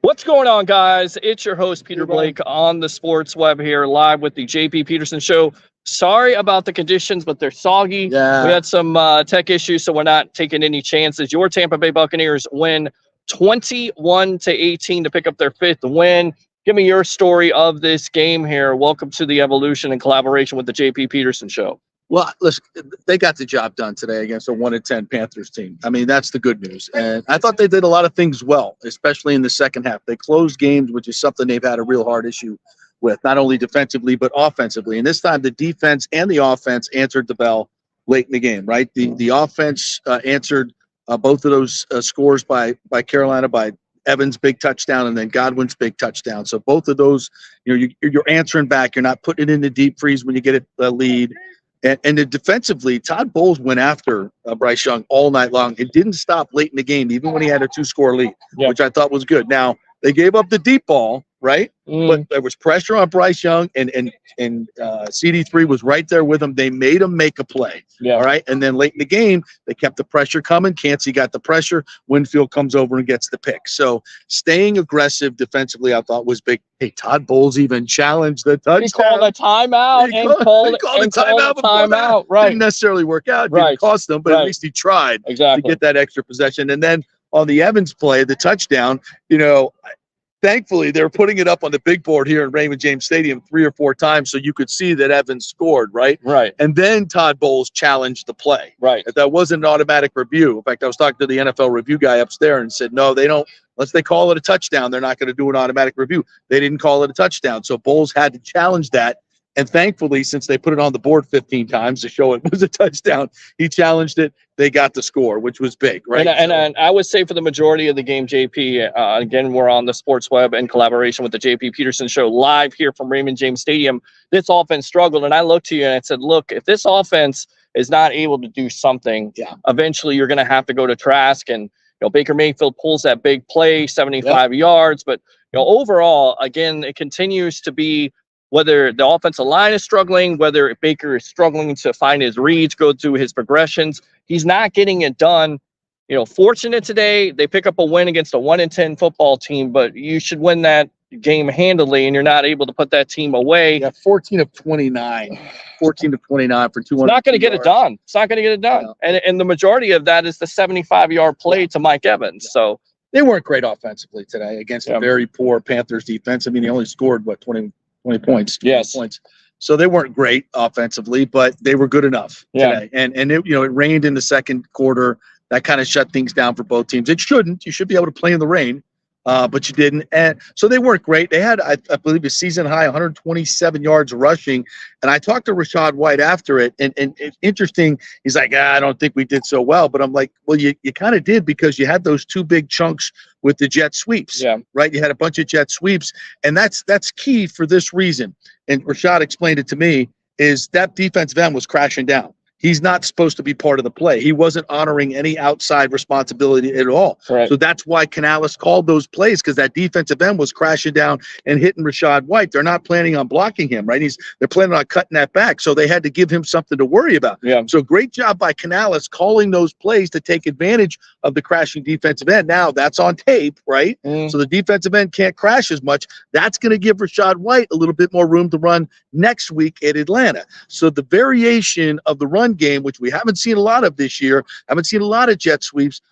What's going on, guys? It's your host, Peter Blake, on the Sports Web here, live with the JP Peterson Show. Sorry about the conditions, but they're soggy. Yeah. We had some tech issues, so we're not taking any chances. Your Tampa Bay Buccaneers win 21-18 to pick up their fifth win. Give me your story of this game here. Welcome to the Evolution in collaboration with the JP Peterson Show. Well, listen, they got the job done today against a 1-10 Panthers team. I mean, that's the good news. And I thought they did a lot of things well, especially in the second half. They closed games, which is something they've had a real hard issue with, not only defensively, but offensively. And this time, the defense and the offense answered the bell late in the game, right? The offense answered both of those scores by Carolina, by Evans' big touchdown, and then Godwin's big touchdown. So both of those, you're answering back. You're not putting it in the deep freeze when you get a lead. And then defensively, Todd Bowles went after Bryce Young all night long. It didn't stop late in the game, even when he had a 2-score lead, which I thought was good. Now, they gave up the deep ball, right? But there was pressure on Bryce Young, and CD3 was right there with him. They made him make a play, all right? And then late in the game, they kept the pressure coming. Cansey got the pressure. Winfield comes over and gets the pick. So staying aggressive defensively, I thought, was big. Hey, Todd Bowles even challenged the touchdown. He called a timeout He called a timeout. Right. Didn't necessarily work out. Didn't cost them, but at least he tried to get that extra possession. And then on the Evans play, the touchdown, thankfully, they were putting it up on the big board here in Raymond James Stadium 3 or 4 times so you could see that Evans scored, right? Right. And then Todd Bowles challenged the play. Right. That wasn't an automatic review. In fact, I was talking to the NFL review guy upstairs and said, no, they don't. Unless they call it a touchdown, they're not going to do an automatic review. They didn't call it a touchdown. So Bowles had to challenge that. And thankfully, since they put it on the board 15 times to show it was a touchdown, he challenged it. They got the score, which was big, right? And I would say for the majority of the game, JP, again, we're on the Sports Web in collaboration with the JP Peterson Show live here from Raymond James Stadium. This offense struggled, and I looked to you and I said, look, if this offense is not able to do something, eventually you're going to have to go to Trask. And Baker Mayfield pulls that big play, 75 yards. But overall, again, it continues to be whether the offensive line is struggling, whether Baker is struggling to find his reads, go through his progressions, he's not getting it done. Fortunate today, they pick up a win against a 1-10 football team, but you should win that game handily, and you're not able to put that team away. Yeah, 14 of 29 for 200. It's not going to get it done. It's not going to get it done. Yeah. And the majority of that is the 75-yard play to Mike Evans. So they weren't great offensively today against a very poor Panthers defense. I mean, they only scored, 20 points. 20 points. So they weren't great offensively, but they were good enough today. And it rained in the second quarter. That kind of shut things down for both teams. It shouldn't. You should be able to play in the rain, but you didn't. And so they weren't great. They had, I believe, a season high 127 yards rushing. And I talked to Rashad White after it, and it's interesting. He's like, I don't think we did so well. But I'm like, well, you kind of did, because you had those 2 big chunks with the jet sweeps, right? You had a bunch of jet sweeps, and that's key for this reason. And Rashad explained it to me, is that defensive end was crashing down. He's not supposed to be part of the play. He wasn't honoring any outside responsibility at all. Correct. So that's why Canales called those plays, because that defensive end was crashing down and hitting Rashad White. They're not planning on blocking him, right? They're planning on cutting that back. So they had to give him something to worry about. Yeah. So great job by Canales calling those plays to take advantage of the crashing defensive end. Now that's on tape, right? So the defensive end can't crash as much. That's going to give Rashad White a little bit more room to run next week at Atlanta. So the variation of the run game, which we haven't seen a lot of this year, haven't seen a lot of jet sweeps,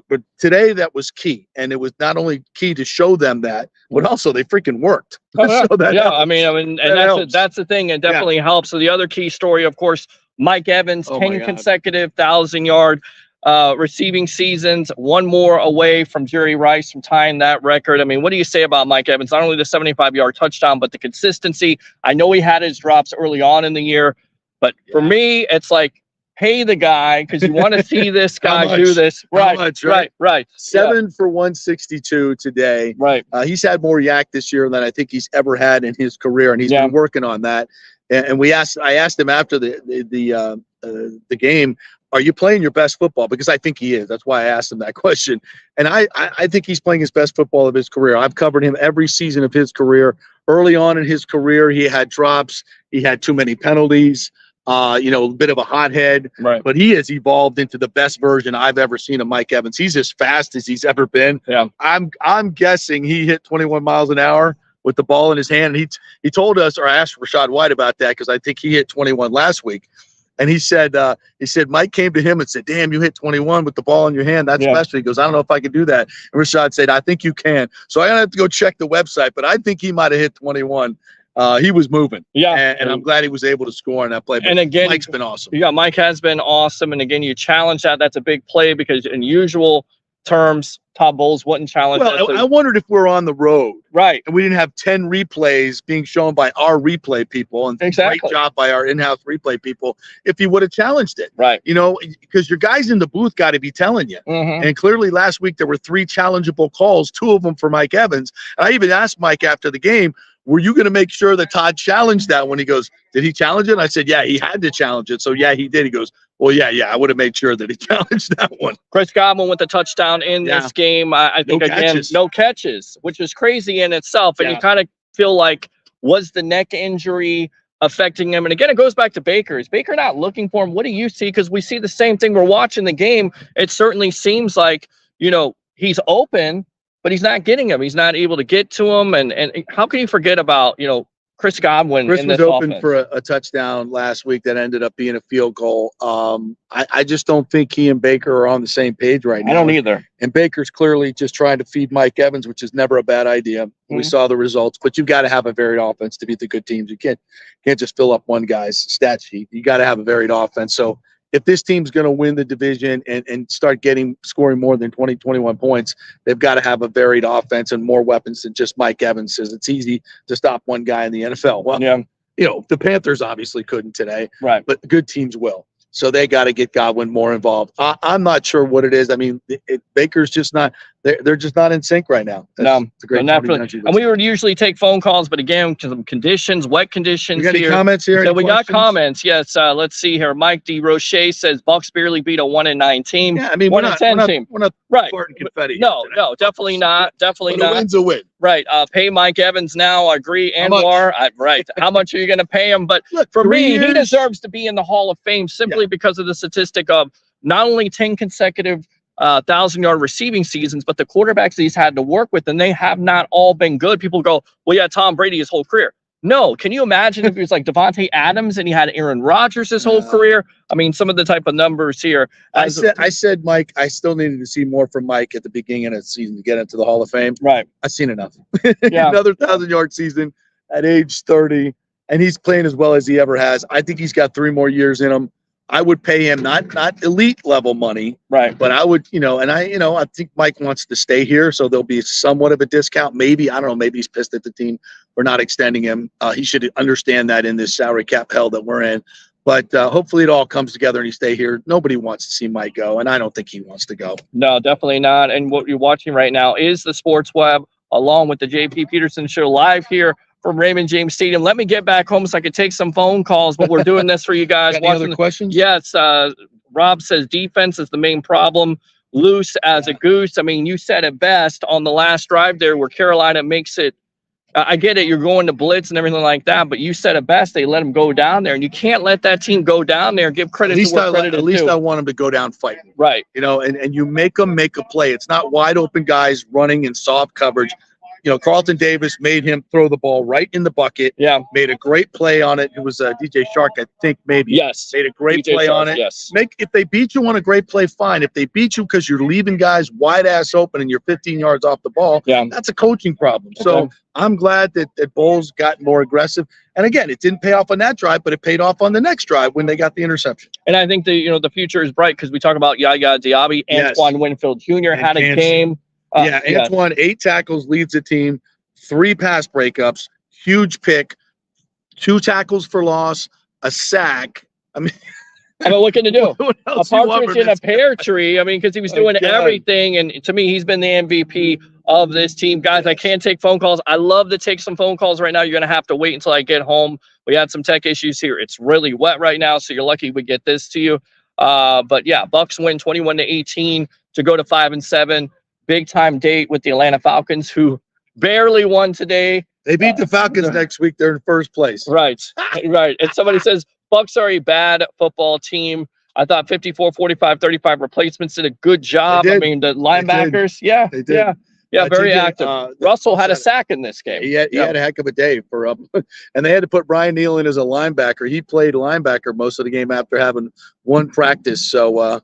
but today that was key. And it was not only key to show them that, but also they freaking worked. I mean, and that's the thing. It definitely helps. So the other key story, of course, Mike Evans, 10 consecutive 1,000-yard receiving seasons, one more away from Jerry Rice from tying that record. I mean, what do you say about Mike Evans? Not only the 75-yard touchdown, but the consistency. I know he had his drops early on in the year, but for me, it's like, pay the guy, because you want to see this guy do this. Right. 7 for 162 today. Right. He's had more yak this year than I think he's ever had in his career, and he's been working on that. And I asked him after the game, are you playing your best football? Because I think he is. That's why I asked him that question. And I think he's playing his best football of his career. I've covered him every season of his career. Early on in his career, he had drops. He had too many penalties. a bit of a hothead. Right. But he has evolved into the best version I've ever seen of Mike Evans. He's as fast as he's ever been. Yeah. I'm guessing he hit 21 miles an hour with the ball in his hand. And he told us, or I asked Rashad White about that because I think he hit 21 last week. And he said Mike came to him and said, "Damn, you hit 21 with the ball in your hand. That's special." He goes, "I don't know if I can do that." And Rashad said, "I think you can." So I have to go check the website, but I think he might have hit 21. He was moving. Yeah. And I'm glad he was able to score on that play. But and again, Mike's been awesome. Yeah, Mike has been awesome. And again, you challenge that. That's a big play because in usual terms, Todd Bowles wouldn't challenge that. Well, I wondered if we're on the road. Right. And we didn't have 10 replays being shown by our replay people, and great job by our in-house replay people, if he would have challenged it. Right. Because your guys in the booth got to be telling you. Mm-hmm. And clearly last week there were 3 challengeable calls, 2 of them for Mike Evans. And I even asked Mike after the game, were you going to make sure that Todd challenged that one? He goes, did he challenge it? And I said, yeah, he had to challenge it. So, yeah, he did. He goes, well, yeah, I would have made sure that he challenged that one. Chris Godwin with the touchdown in this game. I think, no catches, which is crazy in itself. And you kind of feel like, was the neck injury affecting him? And again, it goes back to Baker. Is Baker not looking for him? What do you see? Because we see the same thing. We're watching the game. It certainly seems like, he's open, but he's not getting him. He's not able to get to him. And how can you forget about, Chris Godwin? Chris in was this open offense? for a touchdown last week that ended up being a field goal. I just don't think he and Baker are on the same page right now. I don't either. And Baker's clearly just trying to feed Mike Evans, which is never a bad idea. Mm-hmm. We saw the results, but you've got to have a varied offense to beat the good teams. You can't just fill up one guy's stat sheet. You got to have a varied offense. So if this team's going to win the division and start scoring more than 20, 21 points, they've got to have a varied offense and more weapons than just Mike Evans says. It's easy to stop one guy in the NFL. Well, the Panthers obviously couldn't today, right? But good teams will. So they got to get Godwin more involved. I'm not sure what it is. I mean, Baker's just not. They're just not in sync right now. It's a great. And we would usually take phone calls, but again, some conditions, wet conditions. We got any comments here? So we got comments. Yes. Let's see here. Mike D. Roche says Bucs barely beat a 1-9 team. Yeah, I mean, 1-10 team. We're not right. Confetti. No, definitely not. Definitely not. A win's a win. Right. Pay Mike Evans now. I agree. Anwar. Right. How much are you going to pay him? But look, for me, he deserves to be in the Hall of Fame simply because of the statistic of not only 10 consecutive 1,000-yard receiving seasons, but the quarterbacks he's had to work with, and they have not all been good. People go, well, yeah, Tom Brady his whole career. No, can you imagine if he was like Devontae Adams and he had Aaron Rodgers his whole career? I mean, some of the type of numbers here. I said, Mike, I still needed to see more from Mike at the beginning of the season to get into the Hall of Fame. Right. I've seen enough. Another 1,000-yard season at age 30, and he's playing as well as he ever has. I think he's got 3 more years in him. I would pay him not elite level money, right? But I would, I think Mike wants to stay here, so there'll be somewhat of a discount. Maybe, I don't know, maybe he's pissed at the team for not extending him. He should understand that in this salary cap hell that we're in. But hopefully it all comes together and he stay here. Nobody wants to see Mike go, and I don't think he wants to go. No, definitely not. And what you're watching right now is the Sports Web, along with the JP Peterson Show live here from Raymond James Stadium. Let me get back home so I could take some phone calls, but we're doing this for you guys. Got any other questions? Yes. Rob says defense is the main problem. Loose as a goose. I mean, you said it best on the last drive there where Carolina makes it. I get it. You're going to blitz and everything like that, but you said it best. They let him go down there, and you can't let that team go down there and give credit to what credit is due. At least I want him to go down fighting. Right. And you make them make a play. It's not wide open guys running in soft coverage. Carlton Davis made him throw the ball right in the bucket. Yeah. Made a great play on it. It was DJ Shark, I think, maybe. Yes. Made a great play on it. Yes. If they beat you on a great play, fine. If they beat you because you're leaving guys wide ass open and you're 15 yards off the ball, that's a coaching problem. Okay. So I'm glad that Bowles got more aggressive. And again, it didn't pay off on that drive, but it paid off on the next drive when they got the interception. And I think the future is bright because we talk about Yaya Diaby. Antoine Winfield Jr. had a game. Antoine, 8 tackles, leads the team, 3 pass breakups, huge pick, 2 tackles for loss, a sack. I mean, what can you do? A partridge in a pear tree. I mean, because he was doing everything. And to me, he's been the MVP of this team. Guys, I can't take phone calls. I love to take some phone calls right now. You're going to have to wait until I get home. We had some tech issues here. It's really wet right now, so you're lucky we get this to you. But yeah, Bucs win 21-18 to go to 5-7. Big time date with the Atlanta Falcons, who barely won today. They beat the Falcons next week. They're in first place. Right. And somebody says, Bucs are a bad football team. I thought 54, 45, 35 replacements did a good job. I mean, the linebackers, They did. very active. Russell had a sack in this game. He had a heck of a day for and they had to put Brian Neal in as a linebacker. He played linebacker most of the game after having one practice. So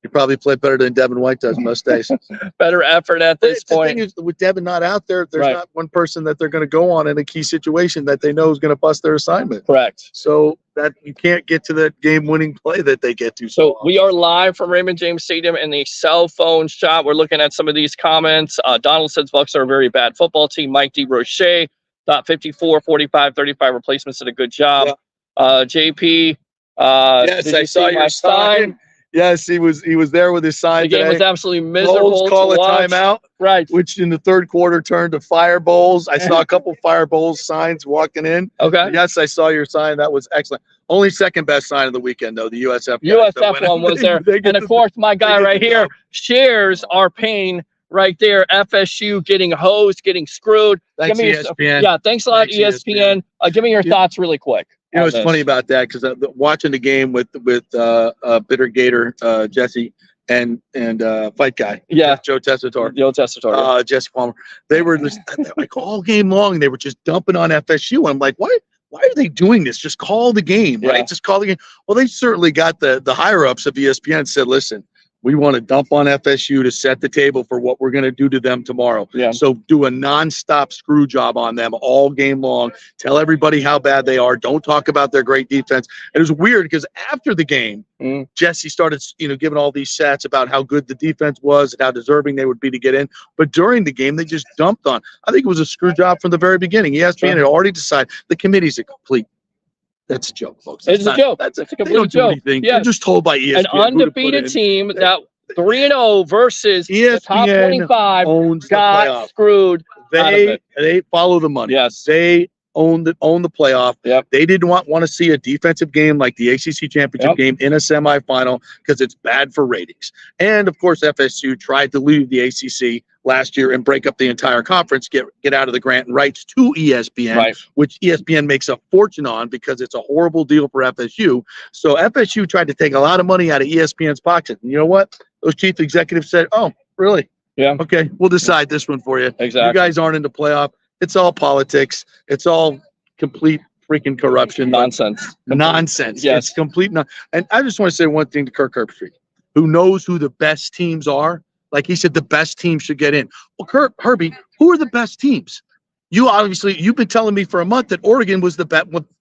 he probably played better than Devin White does most days. Better effort at this point. The thing is, with Devin not out there, there's not one person that they're going to go on in a key situation that they know is going to bust their assignment. Correct. So that you can't get to that game-winning play that they get to. So we are live from Raymond James Stadium in the cell phone shot. We're looking at some of these comments. Donald says Bucs are a very bad football team. Mike D. Roche thought 54, 45, 35 replacements did a good job. JP. Yes, I saw your sign. Yes, he was there with his sign. The game was absolutely miserable. Call a timeout, right? Which in the third quarter turned to fire bowls. I saw a couple fire bowls signs walking in. Okay. Yes, I saw your sign. That was excellent. Only second best sign of the weekend, though. The USF. USF one was there, and of course, my guy right here shares our pain. Right there, FSU getting hosed, getting screwed. Thanks, ESPN. Yeah, thanks a lot, ESPN. Give me your thoughts really quick. You know, it's funny about that because watching the game with Bitter Gator, Jesse, and Fight Guy, Joe Tessitore, Jesse Palmer, they were just, like all game long. They were just dumping on FSU. I'm like, why are they doing this? Just call the game, right? Just call the game. Well, they certainly got the higher ups of ESPN and said, listen, we want to dump on FSU to set the table for what we're going to do to them tomorrow. Yeah. So do a nonstop screw job on them all game long. Tell everybody how bad they are. Don't talk about their great defense. And it was weird because after the game, Jesse started, giving all these stats about how good the defense was and how deserving they would be to get in. But during the game, they just dumped on. I think it was a screw job from the very beginning. ESPN had already decided the committee's a complete. That's a joke, folks. It's a joke. That's a complete joke. They're just told by ESPN. An undefeated team that 3-0 versus ESPN the top 25 owns got screwed. They follow the money. Yes. They own the playoff. Yep. They didn't want to see a defensive game like the ACC championship game in a semifinal because it's bad for ratings. And of course, FSU tried to leave the ACC last year and break up the entire conference, get out of the grant and rights to ESPN, which ESPN makes a fortune on because it's a horrible deal for FSU. So FSU tried to take a lot of money out of ESPN's pocket. And you know what? Those chief executives said, oh, really? Yeah. Okay, we'll decide this one for you. Exactly. You guys aren't in the playoff. It's all politics. It's all complete freaking corruption. Nonsense. Nonsense. Yes. It's complete. And I just want to say one thing to Kirk Herbstreit, who knows who the best teams are. Like he said, the best teams should get in. Well, Herbie, who are the best teams? You've been telling me for a month that Oregon was the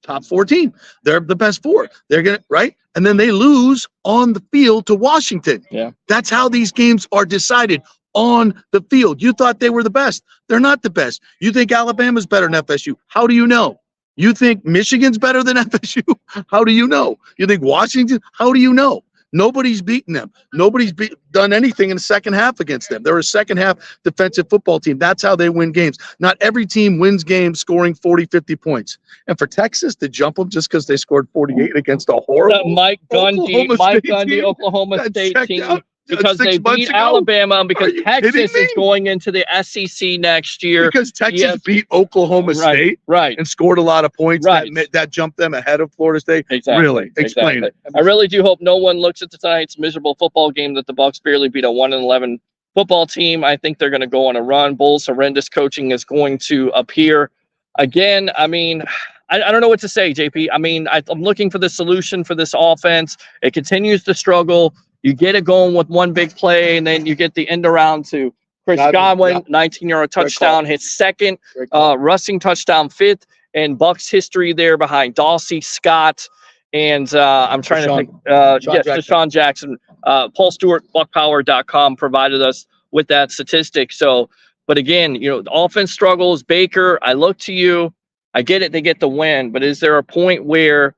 top 4 team. They're the best 4. They're right, and then they lose on the field to Washington. Yeah, that's how these games are decided on the field. You thought they were the best. They're not the best. You think Alabama's better than FSU. How do you know? You think Michigan's better than FSU? How do you know? You think Washington? How do you know? Nobody's beaten them. Nobody's done anything in the second half against them. They're a second half defensive football team. That's how they win games. Not every team wins games scoring 40, 50 points. And for Texas to jump them just because they scored 48 against a horrible Mike Gundy Oklahoma State team. Because they beat Alabama and because Texas is going into the SEC next year. Because Texas beat Oklahoma State and scored a lot of points that jumped them ahead of Florida State. Exactly. Really? Explain it. I really do hope no one looks at tonight's miserable football game that the Bucs barely beat a 1-11 football team. I think they're going to go on a run. Bulls' horrendous coaching is going to appear. Again, I mean, I don't know what to say, JP. I mean, I'm looking for the solution for this offense. It continues to struggle. You get it going with one big play, and then you get the end around to Chris Godwin, 19-yard touchdown, his second rushing touchdown, 5th in Bucs history there behind Dawsey, Scott, and I'm trying to think. Deshaun Jackson. Paul Stewart, BuckPower.com provided us with that statistic. So, but again, the offense struggles. Baker, I look to you. I get it. They get the win, but is there a point where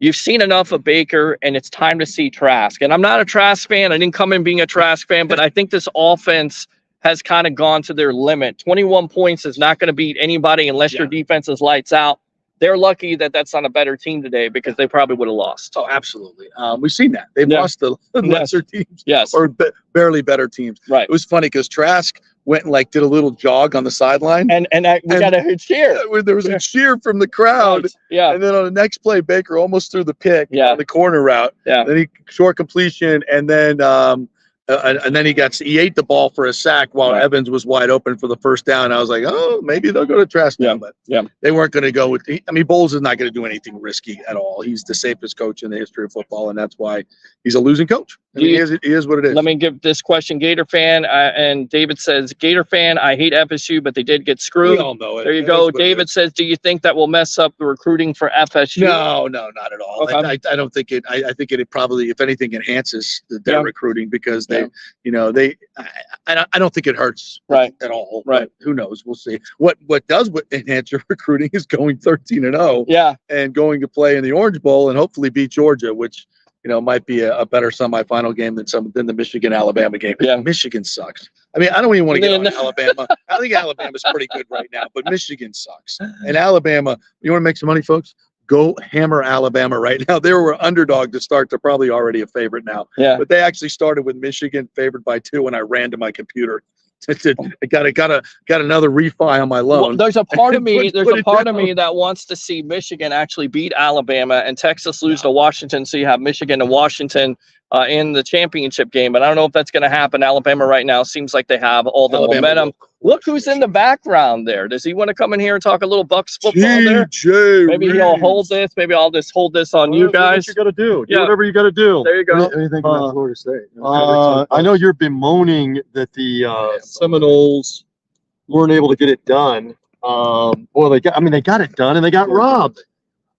you've seen enough of Baker and it's time to see Trask? And I'm not a Trask fan. I didn't come in being a Trask fan, but I think this offense has kind of gone to their limit. 21 points is not going to beat anybody unless your defense is lights out. They're lucky that that's not a better team today because they probably would have lost. Oh, absolutely. We've seen that. They've lost the lesser teams or barely better teams. Right. It was funny because Trask went and like did a little jog on the sideline. We got a cheer. There was a cheer from the crowd. Right. Yeah. And then on the next play, Baker almost threw the pick Yeah. on the corner route. Yeah. Then he short completion, and then he ate the ball for a sack while Evans was wide open for the first down. I was like, oh, maybe they'll go to Trask now, but they weren't going to go with. Bowles is not going to do anything risky at all. He's the safest coach in the history of football, and that's why he's a losing coach. He is what it is. Let me give this question, Gator fan, and David says, Gator fan, I hate FSU, but they did get screwed. We all know it. There you go. David says, do you think that will mess up the recruiting for FSU? No, not at all. Okay. I don't think it. I think it probably, if anything, enhances their recruiting because I don't think it hurts at all. Right. But who knows? We'll see. What does enhance your recruiting is going 13-0. Yeah. And going to play in the Orange Bowl and hopefully beat Georgia, which might be a better semifinal game than the Michigan-Alabama game. Yeah. Michigan sucks. I mean, I don't even want to get on Alabama. I think Alabama's pretty good right now, but Michigan sucks. And Alabama, you want to make some money, folks? Go hammer Alabama right now. They were underdog to start. They're probably already a favorite now. Yeah. But they actually started with Michigan favored by 2, and I ran to my computer. I got another refi on my loan. Well, there's a part of me. There's a part of me that wants to see Michigan actually beat Alabama and Texas lose to Washington. So you have Michigan and Washington in the championship game. But I don't know if that's going to happen. Alabama right now seems like they have all the momentum. Look who's in the background there. Does he want to come in here and talk a little Bucs football there? Maybe he'll hold this. Maybe I'll just hold this on you guys. What you got to do. Do whatever you got to do. There you go. Anything about Florida State? I know you're bemoaning that the Seminoles weren't able to get it done. They got it done and they got robbed.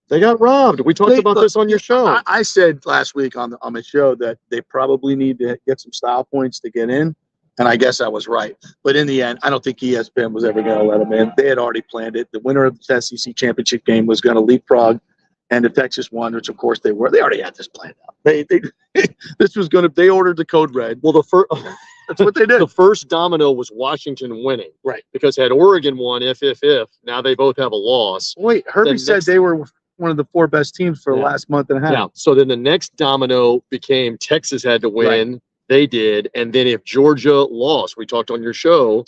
We talked about this on your show. I said last week on the show that they probably need to get some style points to get in. And I guess I was right. But in the end, I don't think ESPN was ever going to let them in. They had already planned it. The winner of the SEC championship game was going to leapfrog, and if Texas won, which of course they were, they already had this planned out. They ordered the code red. Well, that's what they did. The first domino was Washington winning. Right. Because had Oregon won, if, now they both have a loss. Wait, Herbie said they were one of the 4 best teams for the last month and a half. Yeah. So then the next domino became Texas had to win. Right. They did, and then if Georgia lost, we talked on your show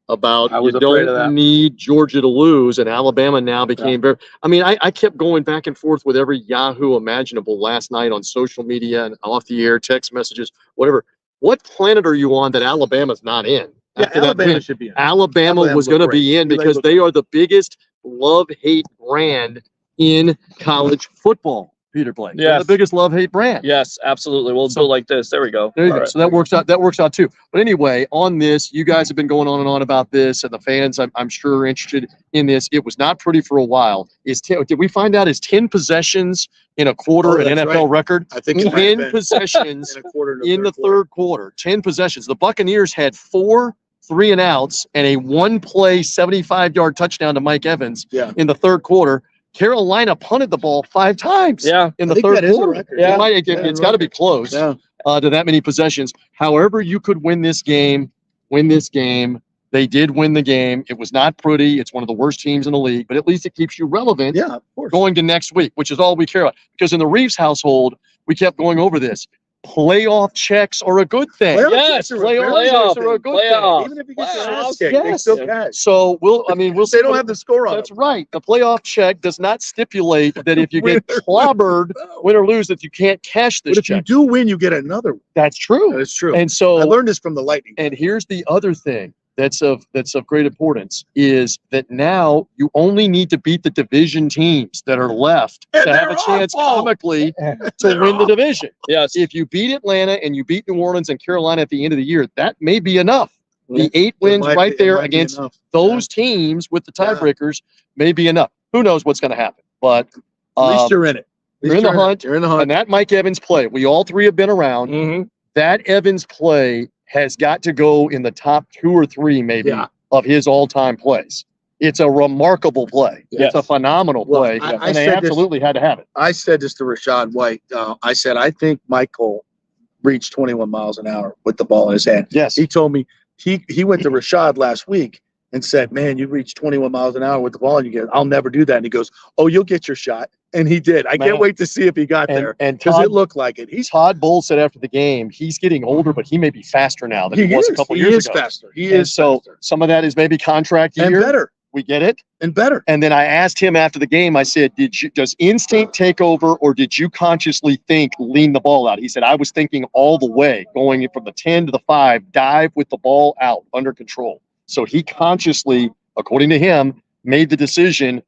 about you don't need Georgia to lose, and Alabama now became very. I mean, I kept going back and forth with every Yahoo imaginable last night on social media and off the air, text messages, whatever. What planet are you on that Alabama's not in? Yeah, Alabama should be in. Alabama was going to be in because they are the biggest love-hate brand in college football. Peter Blake. Yeah, the biggest love-hate brand. Yes, absolutely. We'll do like this. There we go. There you go. Right. So that works out. That works out too. But anyway, on this, you guys have been going on and on about this, and the fans, I'm sure, are interested in this. It was not pretty for a while. Did we find out is 10 possessions in a quarter an NFL record? I think 10 possessions in the third quarter. 10 possessions. The Buccaneers had 4 3-and-outs and a 1-play 75-yard touchdown to Mike Evans in the third quarter. Carolina punted the ball 5 times in the third quarter. It's got to be close to that many possessions. However, you could win this game. They did win the game. It was not pretty. It's one of the worst teams in the league, but at least it keeps you relevant going to next week, which is all we care about. Because in the Reeves household, we kept going over this. Playoff checks are a good thing. Yes, playoffs are a good thing. Even if you get your ass kicked, they still cash. So we'll see. They don't have the score on. That's right. The playoff check does not stipulate that if you get clobbered, win or lose, that you can't cash this check. But if you do win, you get another one. That's true. That is true. And so I learned this from the Lightning. And here's the other thing that's of great importance is that now you only need to beat the division teams that are left to have a chance comically to win the division. Yes. If you beat Atlanta and you beat New Orleans and Carolina at the end of the year, that may be enough. The 8 wins right there against those teams with the tiebreakers may be enough. Who knows what's going to happen? But at least you're in it. You're in the hunt. You're in the hunt. And that Mike Evans play, we all 3 have been around. Mm-hmm. That Evans play has got to go in the top 2 or 3 maybe of his all-time plays. It's a remarkable play. Yes. It's a phenomenal play, and they absolutely had to have it. I said this to Rashad White. I said, I think Michael reached 21 miles an hour with the ball in his hand. Yes. He told me he went to Rashad last week, and said, man, you reached 21 miles an hour with the ball. And you get, I'll never do that. And he goes, oh, you'll get your shot. And he did. I can't wait to see if he got there. And because it looked like it. Todd Bowles said after the game, he's getting older, but he may be faster now than he was a couple years ago. He is faster. Some of that is maybe contract year. And better. We get it. And better. And then I asked him after the game, I said, does instinct take over, or did you consciously think lean the ball out? He said, I was thinking all the way, going from the 10 to the 5, dive with the ball out under control. So he consciously, according to him, made the decision,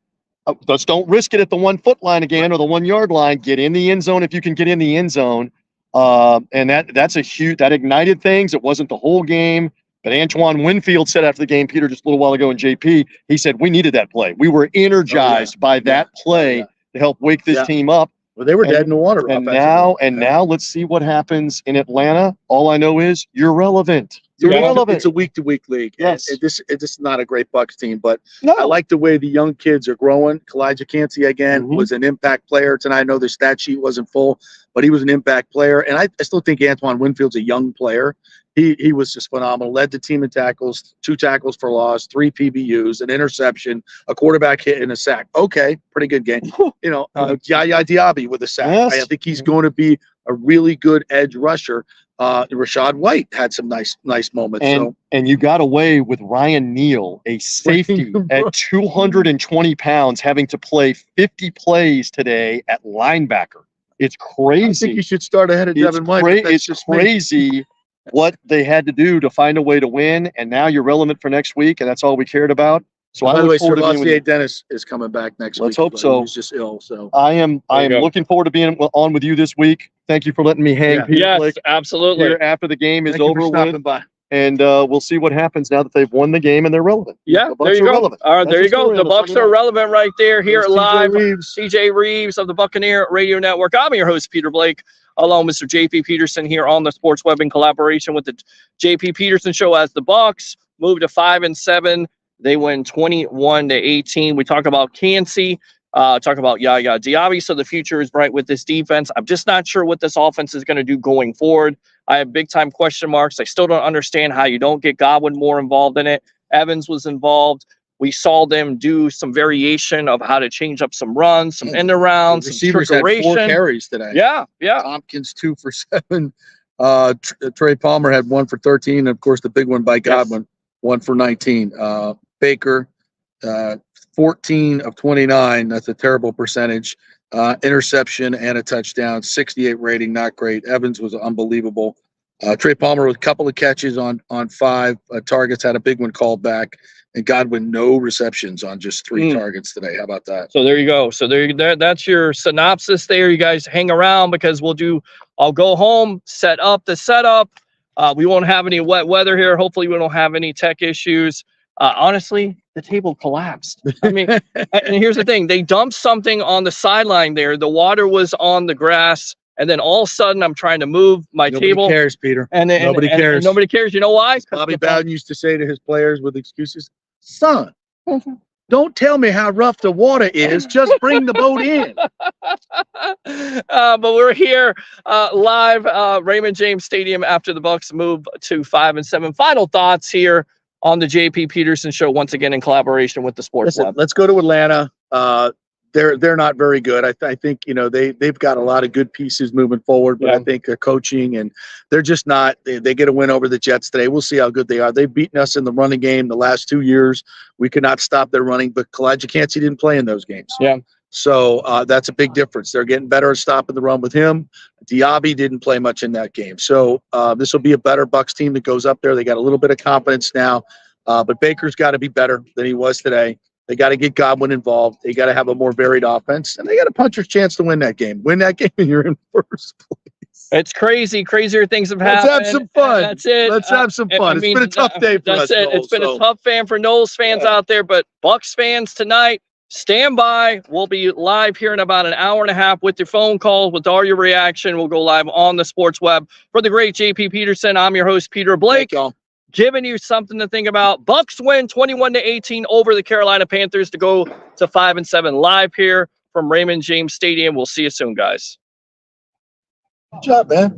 let's don't risk it at the 1 foot line again or the 1 yard line. Get in the end zone if you can get in the end zone. And that's that ignited things. It wasn't the whole game. But Antoine Winfield said after the game, Peter, just a little while ago in JP, he said, we needed that play. We were energized by that play to help wake this team up. Well, they were dead in the water. And now let's see what happens in Atlanta. All I know is you're relevant. You're relevant. It's a week-to-week league. Yes. This is not a great Bucs team, but I like the way the young kids are growing. Kalijah Kancey, again, was an impact player tonight. I know the stat sheet wasn't full, but he was an impact player. And I still think Antoine Winfield's a young player. He was just phenomenal. Led the team in tackles, 2 tackles for loss, 3 PBUs, an interception, a quarterback hit, and a sack. Okay, pretty good game. Yaya Diaby with a sack. Yes. I think he's going to be a really good edge rusher. Rashad White had some nice moments. And you got away with Ryan Neal, a safety at 220 pounds, having to play 50 plays today at linebacker. It's crazy. I think he should start ahead of Devin White. It's crazy what they had to do to find a way to win, and now you're relevant for next week, and that's all we cared about. So by the way, Sir Dennis is coming back next week. Let's hope so. He's just ill. So I am looking forward to being on with you this week. Thank you for letting me hang. Peter yes, Blake, absolutely. here after the game is Thank you for over stopping with. by. And we'll see what happens now that they've won the game and they're relevant. Yeah, The Bucs there you are go. relevant. All right, there you go. The Bucs are relevant right there here There's live. Reeves. TJ Reeves of the Buccaneer Radio Network. I'm your host, Peter Blake, along with Mr. JP Peterson here on the Sports Web in collaboration with the JP Peterson Show. As the Bucs move to 5-7, they win 21-18. We talk about Kancey, talk about Yaya Diaby. So the future is bright with this defense. I'm just not sure what this offense is going to do going forward. I have big time question marks. I still don't understand how you don't get Godwin more involved in it. Evans was involved. We saw them do some variation of how to change up some runs, some end arounds, some Receivers had 4 carries today. Yeah. Tompkins 2 for 7. Trey Palmer had 1 for 13. And of course, the big one by Godwin, 1 for 19. Baker, 14 of 29. That's a terrible percentage. Interception and a touchdown, 68 rating, not great. Evans was unbelievable. Trey Palmer with a couple of catches on 5 targets, had a big one called back. And Godwin, no receptions on just 3 targets today. How about that? So there you go. So that's your synopsis there. You guys hang around because I'll go home, set up the setup. We won't have any wet weather here. Hopefully we don't have any tech issues. Honestly, the table collapsed. I mean, and here's the thing. They dumped something on the sideline there. The water was on the grass. And then all of a sudden, I'm trying to move my table. Nobody cares, Peter. Nobody cares. Nobody cares. You know why? Bobby Bowden used to say to his players with excuses, son, don't tell me how rough the water is. Just bring the boat in. But we're here live, Raymond James Stadium after the Bucs move to 5-7. Final thoughts here on the JP Peterson Show, once again in collaboration with the Sports Web. Let's go to Atlanta. They're not very good. I think they've got a lot of good pieces moving forward, but I think their coaching and they're just not. They get a win over the Jets today. We'll see how good they are. They've beaten us in the running game the last 2 years. We could not stop their running, but Kalijah Kancey didn't play in those games. Yeah. So that's a big difference. They're getting better at stopping the run with him. Diaby didn't play much in that game. So this will be a better Bucs team that goes up there. They got a little bit of confidence now, but Baker's got to be better than he was today. They got to get Godwin involved. They got to have a more varied offense, and they got a puncher's chance to win that game. Win that game, and you're in first place. It's crazy. Crazier things have happened. Let's have some fun. That's it. Let's have some fun. It's been a tough day for us. That's it. It's been a tough fan for Knowles fans out there, but Bucs fans tonight, stand by. We'll be live here in about an hour and a half with your phone calls, with all your reaction. We'll go live on the Sports Web. For the great JP Peterson, I'm your host, Peter Blake. Thank y'all. Giving you something to think about. Bucs win 21-18 over the Carolina Panthers to go to 5-7 live here from Raymond James Stadium. We'll see you soon, guys. Good job, man.